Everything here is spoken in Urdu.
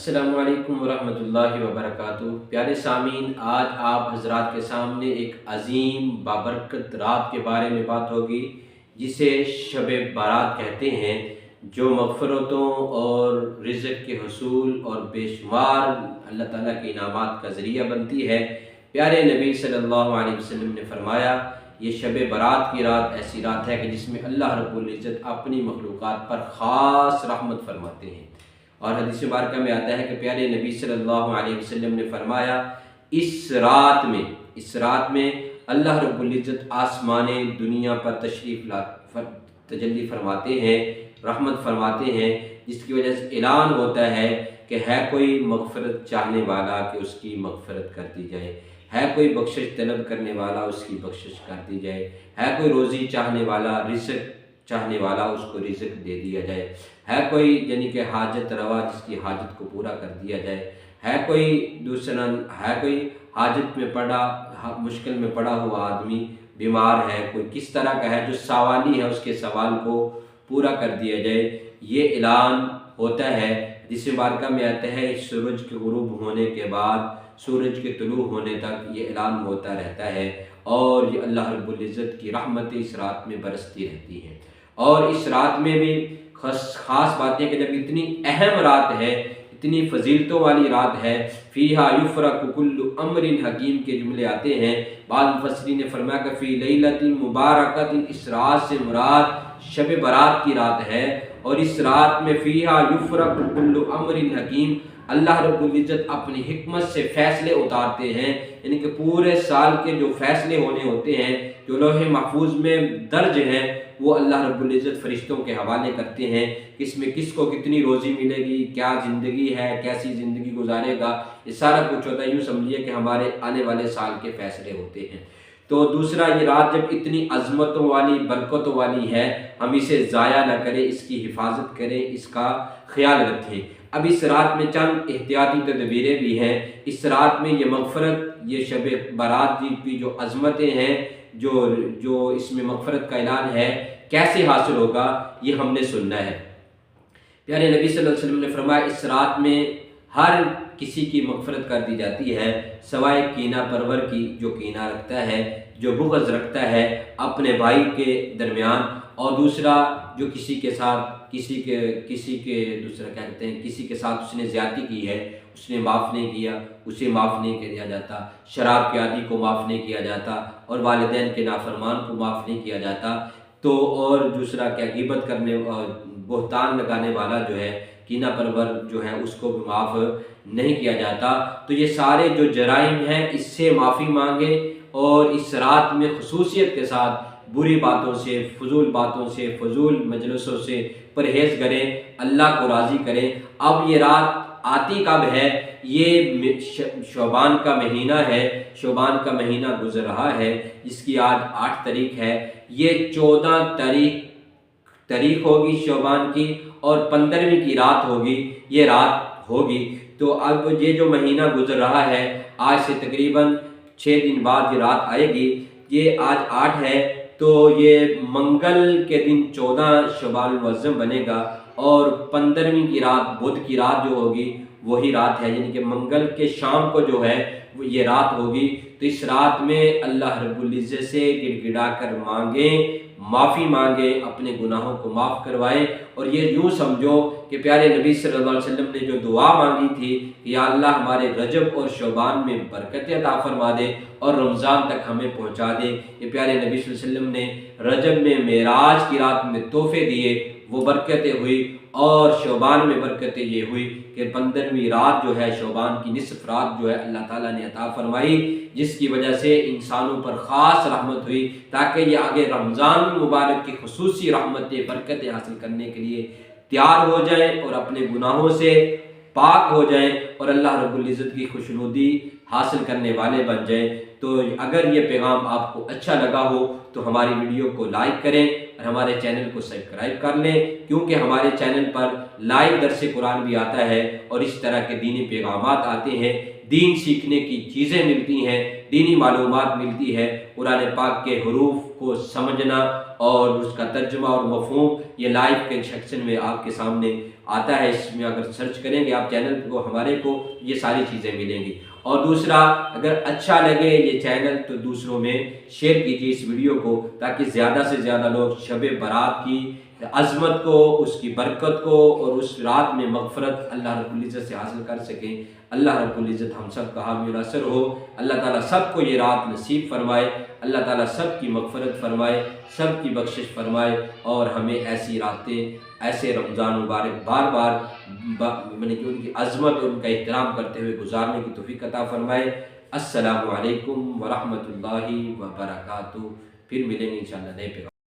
السلام علیکم ورحمۃ اللہ وبرکاتہ۔ پیارے سامعین، آج آپ حضرات کے سامنے ایک عظیم بابرکت رات کے بارے میں بات ہوگی جسے شب بارات کہتے ہیں، جو مغفرتوں اور رزق کے حصول اور بے شمار اللہ تعالیٰ کے انعامات کا ذریعہ بنتی ہے۔ پیارے نبی صلی اللہ علیہ وسلم نے فرمایا، یہ شب برات کی رات ایسی رات ہے کہ جس میں اللہ رب العزت اپنی مخلوقات پر خاص رحمت فرماتے ہیں۔ اور حدیث مبارکہ میں آتا ہے کہ پیارے نبی صلی اللہ علیہ وسلم نے فرمایا، اس رات میں اللہ رب العزت آسمان دنیا پر تجلی فرماتے ہیں، رحمت فرماتے ہیں، جس کی وجہ سے اعلان ہوتا ہے کہ ہے کوئی مغفرت چاہنے والا کہ اس کی مغفرت کر دی جائے، ہے کوئی بخشش طلب کرنے والا اس کی بخشش کر دی جائے، ہے کوئی روزی چاہنے والا، رزق چاہنے والا اس کو رزق دے دیا جائے، ہے کوئی یعنی کہ حاجت روا جس کی حاجت کو پورا کر دیا جائے، ہے کوئی حاجت میں مشکل میں پڑا ہوا آدمی بیمار ہے، کوئی کس طرح کا ہے جو سوالی ہے اس کے سوال کو پورا کر دیا جائے۔ یہ اعلان ہوتا ہے جس مبارکہ میں آتا ہے، سورج کے غروب ہونے کے بعد سورج کے طلوع ہونے تک یہ اعلان ہوتا رہتا ہے، اور یہ اللہ رب العزت کی رحمت اس رات میں برستی رہتی ہیں۔ اور اس رات میں بھی خاص بات ہے کہ جب اتنی اہم رات ہے، اتنی فضیلتوں والی رات ہے، فیہا یفرق کل امر حکیم کے جملے آتے ہیں۔ بعض مفسرین نے فرمایا کہ فی لیلۃ مبارکۃ، اس رات سے مراد شب برات کی رات ہے، اور اس رات میں فیہا یفرق کل امر حکیم، اللہ رب العزت اپنی حکمت سے فیصلے اتارتے ہیں، یعنی کہ پورے سال کے جو فیصلے ہونے ہوتے ہیں، جو لوح محفوظ میں درج ہیں، وہ اللہ رب العزت فرشتوں کے حوالے کرتے ہیں، کس میں کس کو کتنی روزی ملے گی، کیا زندگی ہے، کیسی زندگی گزارے گا، یہ سارا کچھ ہوتا ہے۔ یوں سمجھیے کہ ہمارے آنے والے سال کے فیصلے ہوتے ہیں۔ تو دوسرا، یہ رات جب اتنی عظمتوں والی، برکتوں والی ہے، ہم اسے ضائع نہ کریں، اس کی حفاظت کریں، اس کا خیال رکھیں۔ اب اس رات میں چند احتیاطی تدبیریں بھی ہیں۔ اس رات میں یہ مغفرت، یہ شب برات کی جو عظمتیں ہیں، جو اس میں مغفرت کا اعلان ہے، کیسے حاصل ہوگا، یہ ہم نے سننا ہے۔ پیارے نبی صلی اللہ علیہ وسلم نے فرمایا، اس رات میں ہر کسی کی مغفرت کر دی جاتی ہے سوائے کینہ پرور کی، جو کینہ رکھتا ہے، جو بغض رکھتا ہے اپنے بھائی کے درمیان، اور دوسرا جو کسی کے ساتھ اس نے زیادتی کی ہے، اس نے معاف نہیں کیا، اسے معاف نہیں کیا جاتا، شراب کے عادی کو معاف نہیں کیا جاتا، اور والدین کے نافرمان کو معاف نہیں کیا جاتا، تو اور دوسرا کیا، غیبت کرنے اور بہتان لگانے والا جو ہے، کینہ پرور جو ہے، اس کو بھی معاف نہیں کیا جاتا۔ تو یہ سارے جو جرائم ہیں، اس سے معافی مانگیں، اور اس رات میں خصوصیت کے ساتھ بری باتوں سے، فضول باتوں سے، فضول مجلسوں سے پرہیز کریں، اللہ کو راضی کریں۔ اب یہ رات آتی کب ہے؟ یہ شعبان کا مہینہ ہے، شعبان کا مہینہ گزر رہا ہے، جس کی آج 8 تاریخ ہے۔ یہ 14 تاریخ ہوگی شعبان کی، اور 15ویں کی رات ہوگی، یہ رات ہوگی۔ تو اب یہ جو مہینہ گزر رہا ہے، آج سے تقریباً 6 دن بعد یہ رات آئے گی۔ یہ آج 8 ہے، تو یہ منگل کے دن 14 شعبان المعظم بنے گا، اور 15ویں کی رات، بدھ کی رات جو ہوگی وہی رات ہے، یعنی کہ منگل کے شام کو جو ہے وہ یہ رات ہوگی۔ تو اس رات میں اللہ رب العزت سے گڑ گڑا کر مانگیں، معافی مانگیں، اپنے گناہوں کو معاف کروائیں، اور یہ یوں سمجھو کہ پیارے نبی صلی اللہ علیہ وسلم نے جو دعا مانگی تھی کہ یا اللہ ہمارے رجب اور شعبان میں برکت عطا فرما دے، اور رمضان تک ہمیں پہنچا دے، یہ پیارے نبی صلی اللہ علیہ وسلم نے رجب میں معراج کی رات میں تحفے دیے، وہ برکتیں ہوئی، اور شعبان میں برکتیں یہ ہوئی کہ 15ویں رات جو ہے، شعبان کی نصف رات جو ہے، اللہ تعالیٰ نے عطا فرمائی، جس کی وجہ سے انسانوں پر خاص رحمت ہوئی، تاکہ یہ آگے رمضان مبارک کی خصوصی رحمتیں، برکتیں حاصل کرنے کے لیے تیار ہو جائیں، اور اپنے گناہوں سے پاک ہو جائیں، اور اللہ رب العزت کی خوشنودی حاصل کرنے والے بن جائیں۔ تو اگر یہ پیغام آپ کو اچھا لگا ہو تو ہماری ویڈیو کو لائک کریں، اور ہمارے چینل کو سبسکرائب کر لیں، کیونکہ ہمارے چینل پر لائیو درس قرآن بھی آتا ہے، اور اس طرح کے دینی پیغامات آتے ہیں، دین سیکھنے کی چیزیں ملتی ہیں، دینی معلومات ملتی ہے، قرآن پاک کے حروف کو سمجھنا اور اس کا ترجمہ اور مفہوم، یہ لائیو کے سیکشن میں آپ کے سامنے آتا ہے، اس میں اگر سرچ کریں گے آپ چینل کو ہمارے کو یہ ساری چیزیں ملیں گی۔ اور دوسرا، اگر اچھا لگے یہ چینل تو دوسروں میں شیئر کیجیے اس ویڈیو کو، تاکہ زیادہ سے زیادہ لوگ شب برات کی عظمت کو، اس کی برکت کو اور اس رات میں مغفرت اللہ رب العزت سے حاصل کر سکیں۔ اللہ رب العزت ہم سب کا حامی ناصر ہو۔ اللہ تعالیٰ سب کو یہ رات نصیب فرمائے، اللہ تعالیٰ سب کی مغفرت فرمائے، سب کی بخشش فرمائے، اور ہمیں ایسی راتیں، ایسے رمضان مبارک بار بار کہ ان کی عظمت اور ان کا احترام کرتے ہوئے گزارنے کی توفیق عطا فرمائے۔ السلام علیکم ورحمۃ اللہ وبرکاتہ۔ پھر ملیں گے انشاءاللہ نئے پیغام۔